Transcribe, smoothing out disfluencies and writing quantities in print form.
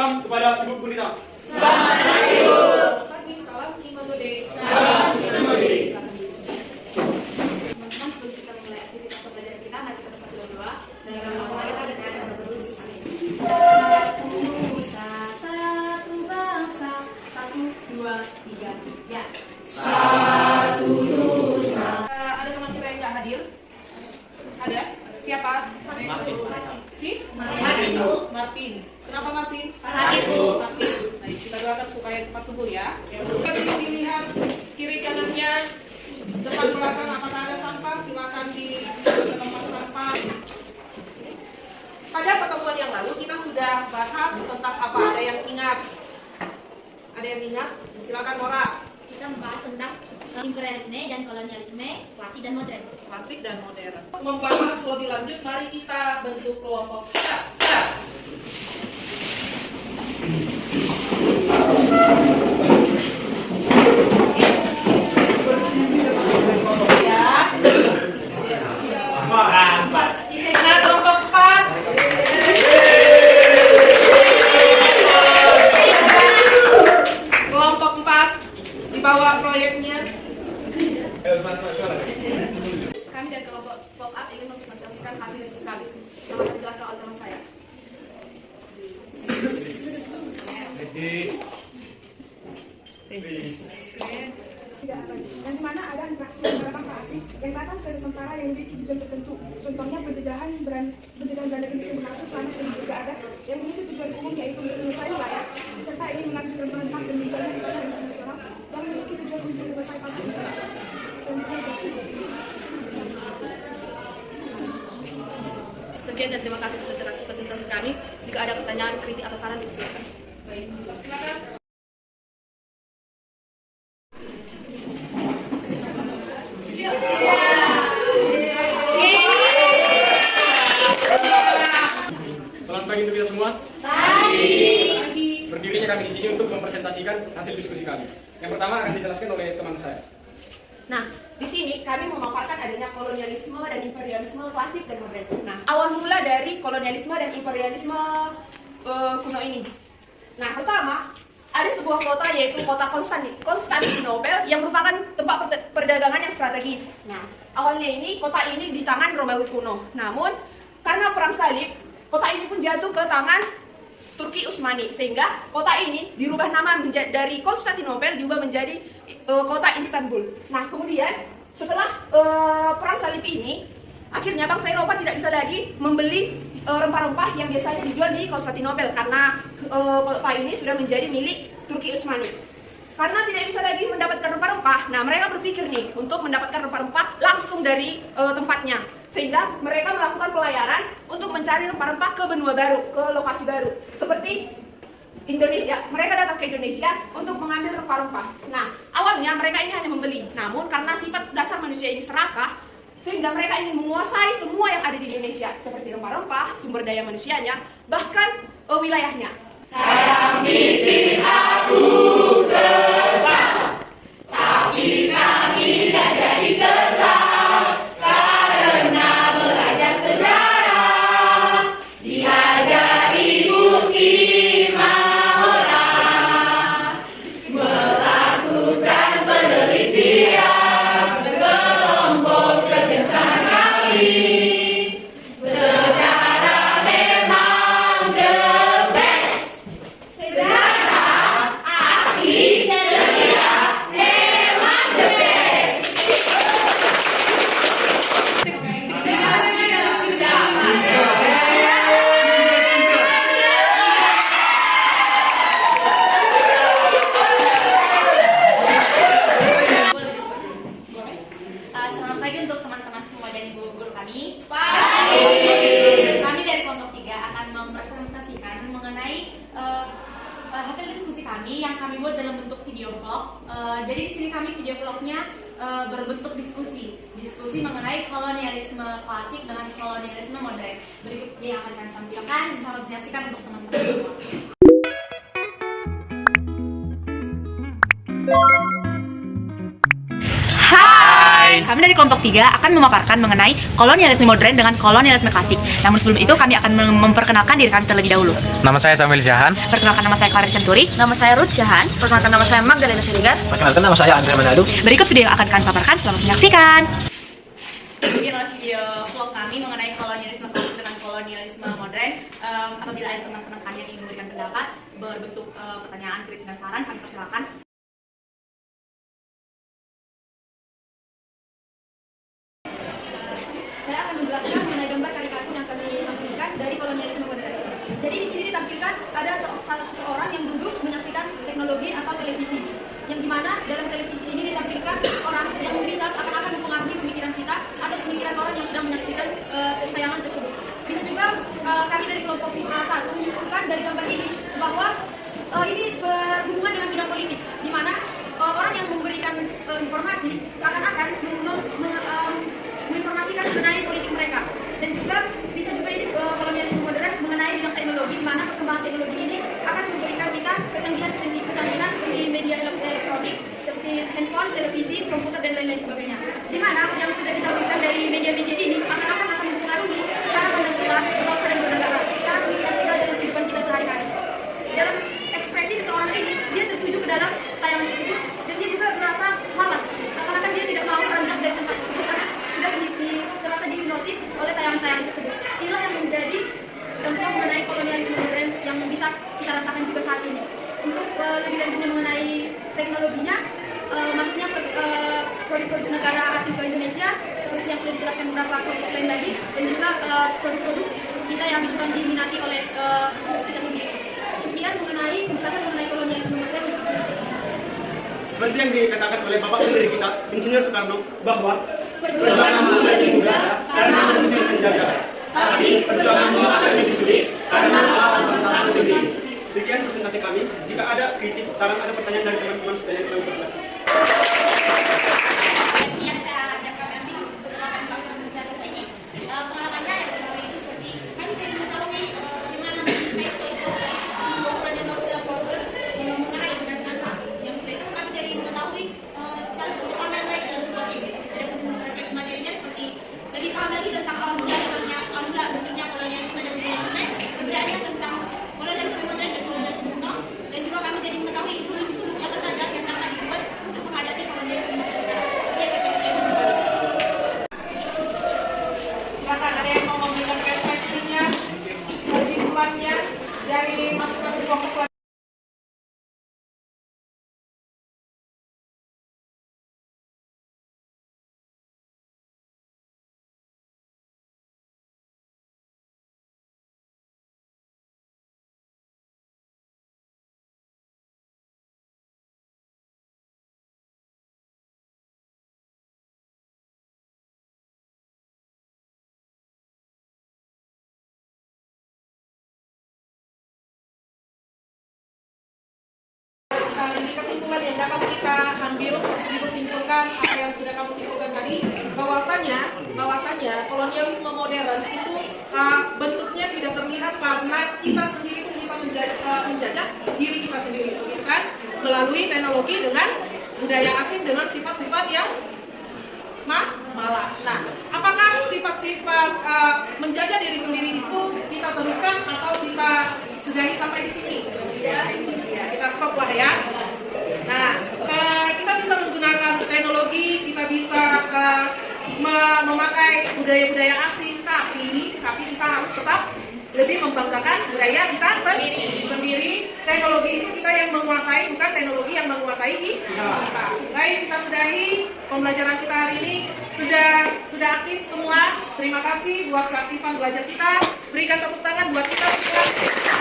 Salam kepada Ibu Gurita. Selamat pagi, Ibu. Pagi, salam Imam Gede. Salam Imam Gede. Teman-teman, sebelum kita mulai aktivitas pembelajaran kita, mari kita bersatu doa. Dalam nama kita dan ada berdoa. Satu nusa, satu bangsa, 1, 2, 3, ya. Satu nusa. Ada teman kita yang nggak hadir? Ada? Siapa? Martin, Bu. Martin. Kenapa Martin? Sakit, Bu. Sakit. Baik, kita doakan supaya cepat sembuh ya. Kita dulu dilihat kiri kanannya, depan belakang apakah ada sampah, silakan di tempat sampah. Pada pertemuan yang lalu kita sudah bahas tentang apa? Ada yang ingat? Ada yang ingat? Silakan Nora. Kita membahas tentang imperialisme dan kolonialisme klasik dan modern. Klasik dan modern. Membahas lebih lanjut, mari kita bentuk kelompok. Ya. Nah, kelompok 4. Kelompok 4 dibawa proyeknya. Kami dari kelompok pop up ingin mempresentasikan hasil diskusi kami. Dapat dijelaskan oleh teman saya. Yang dimana ada interaksi antara bangsa asing yang datang ke Nusantara yang memiliki tujuan tertentu. Contohnya penjajahan Belanda Indonesia berlangsung selama 1000 juga ada yang memiliki tujuan umum yaitu menguasai wilayah serta ingin menghasilkan pemerintah dan menjaga di pasar internasional yang memiliki tujuan untuk menguasai pasar internasional. Sekian dan terima kasih atas presentasi kami. Jika ada pertanyaan, kritik atau saran, silakan. Baik, silakan. Selamat pagi untuk kita semua. Pagi. Berdirinya kami di sini untuk mempresentasikan hasil diskusi kami. Yang pertama akan dijelaskan oleh teman saya. Nah, di sini kami memaparkan adanya kolonialisme dan imperialisme klasik dan modern. Nah, awal mula dari kolonialisme dan imperialisme kuno ini. Nah, pertama, ada sebuah kota yaitu kota Konstantinopel yang merupakan tempat perdagangan yang strategis. Nah, awalnya kota ini di tangan Romawi kuno. Namun, karena perang salib, kota ini pun jatuh ke tangan Turki Utsmani, sehingga kota ini dirubah nama dari Konstantinopel diubah menjadi kota Istanbul. Nah, kemudian setelah perang salib ini, akhirnya bangsa Eropa tidak bisa lagi membeli rempah-rempah yang biasanya dijual di Konstantinopel karena kota ini sudah menjadi milik Turki Utsmani. Karena tidak bisa lagi mendapatkan rempah-rempah, nah mereka berpikir nih untuk mendapatkan rempah-rempah langsung dari tempatnya. Sehingga mereka melakukan pelayaran untuk mencari rempah-rempah ke benua baru, ke lokasi baru. Seperti Indonesia, mereka datang ke Indonesia untuk mengambil rempah-rempah. Nah, awalnya mereka ini hanya membeli. Namun karena sifat dasar manusia ini serakah, sehingga mereka ingin menguasai semua yang ada di Indonesia. Seperti rempah-rempah, sumber daya manusianya, bahkan wilayahnya. Kami pilih aku kesal, tapi kami tidak jadi kesal karena belajar sejarah diajari Ibu Simahora melakukan penelitian kelompok kebiasaan kami. Sejarah memang the best. Sejarah asli ceria memang the best. Selamat pagi untuk teman-teman semua dan ibu guru kami. Kami dari kelompok 3 akan mempresentasikan mengenai hasil diskusi kami yang kami buat dalam bentuk video vlog. Jadi di sini kami video vlognya berbentuk diskusi mengenai kolonialisme klasik dengan kolonialisme modern. Berikut yang akan kami tampilkan. Selamat menyaksikan untuk teman-teman semua. Kami dari kelompok 3 akan memaparkan mengenai kolonialisme modern dengan kolonialisme klasik. Namun sebelum itu kami akan memperkenalkan diri kami terlebih dahulu. Nama saya Samuel Syahan. Perkenalkan, nama saya Clara Centuri. Nama saya Ruth Syahan. Perkenalkan, nama saya Magdalena Siregar. Perkenalkan, nama saya Andre Manado. Berikut video yang akan kami paparkan, selamat menyaksikan. Ini adalah video vlog kami mengenai kolonialisme klasik dengan kolonialisme modern. Apabila ada teman-teman kalian yang ingin memberikan pendapat berbentuk pertanyaan, kritik, dan saran, kami persilakan. Saya akan menjelaskan mengenai gambar karikatur yang kami tampilkan dari kolonialisme modern. Jadi di sini ditampilkan ada salah seseorang yang duduk menyaksikan teknologi atau televisi. Yang dimana dalam televisi ini ditampilkan orang yang bisa akan mempengaruhi pemikiran kita atau pemikiran orang yang sudah menyaksikan tayangan tersebut. Bisa juga kami dari kelompok 1 menyimpulkan dari gambar ini bahwa ini berhubungan dengan bidang politik, di mana orang yang memberikan informasi seakan-akan menginformasikan mengenai politik mereka. Dan juga bisa juga ini kolonialisme modern mengenai bidang teknologi, di mana perkembangan teknologi ini akan memberikan kita kecanggihan seperti media elektronik, seperti handphone, televisi, komputer, dan lain-lain sebagainya. Di mana yang sudah ditampilkan dari media-media ini seakan-akan akan mempengaruhi cara pandang kita berbangsa dan bernegara, cara pemikiran kita dalam kehidupan kita sehari-hari. Dalam ekspresi seseorang ini, dia tertuju ke dalam tayangan tersebut, dan dia juga merasa malas, seakan-akan dia tidak mau beranjak dari tempat tersebut karena sudah serasa dihipnotis oleh tayangan-tayangan tersebut. Inilah yang menjadi contoh mengenai kolonialisme modern yang bisa kita rasakan juga saat ini. Untuk lebih lanjutnya mengenai teknologinya, maksudnya produk-produk negara asing ke Indonesia, seperti yang sudah dijelaskan beberapa kelompok lain lagi, dan juga produk-produk kita yang kurang diminati oleh kita sendiri. Sekian mengenai penjelasan mengenai kolonialisme modern. Seperti yang dikatakan oleh Bapak pendiri kita, Insinyur Soekarno, bahwa Perjuanganmu lebih mudah karena menuju menjaga, tapi perjuanganmu akan lebih sulit karena melawan bangsa sendiri. Sekian presentasi kami. Jika ada kritik, saran, ada pertanyaan dari teman-teman sekalian, kami persilakan. Yang saya ajak kami ambil setelah kami melakukan penelitian ini, pengalamannya yang berbeda itu seperti kami jadi mengetahui bagaimana mendesain poster, untuk ukuran yang poster, mengenai berdasarkan apa. Yang kedua itu kami jadi mengetahui cara bekerjasama yang baik dalam sebuah tim. Dan refleksi materinya seperti lebih paham lagi tentang awal mula bentuknya kolonialisme dan kolonialisme, perbedaannya tentang kolonialisme modern dan kolonialisme kuno, dan juga kami jadi mengetahui solusi-solusi apa saja yang dapat dibuat untuk menghadapi kolonialisme modern sekarang. Silakan, ada yang mau memberikan perspektifnya, kesimpulannya dari masing-masing kelompok. Ini kesimpulan yang dapat kita ambil, ibu simpulkan apa yang sudah kamu simpulkan tadi, bahwasanya kolonialisme modern itu bentuknya tidak terlihat karena kita sendiri pun bisa menjajah diri kita sendiri, gitu kan? Melalui teknologi dengan budaya asing dengan sifat-sifat yang malas. Nah, apakah sifat-sifat menjajah diri sendiri itu kita teruskan atau kita sudahi sampai di sini? Ya, kita stop lah ya. Nah, kita bisa menggunakan teknologi, kita bisa memakai budaya-budaya asing, tapi kita harus tetap lebih membanggakan budaya kita sendiri. Teknologi itu kita yang menguasai, bukan teknologi yang menguasai kita. Baik, kita sudahi pembelajaran kita hari ini. Sudah aktif semua. Terima kasih buat keaktifan belajar kita. Berikan tepuk tangan buat kita semua.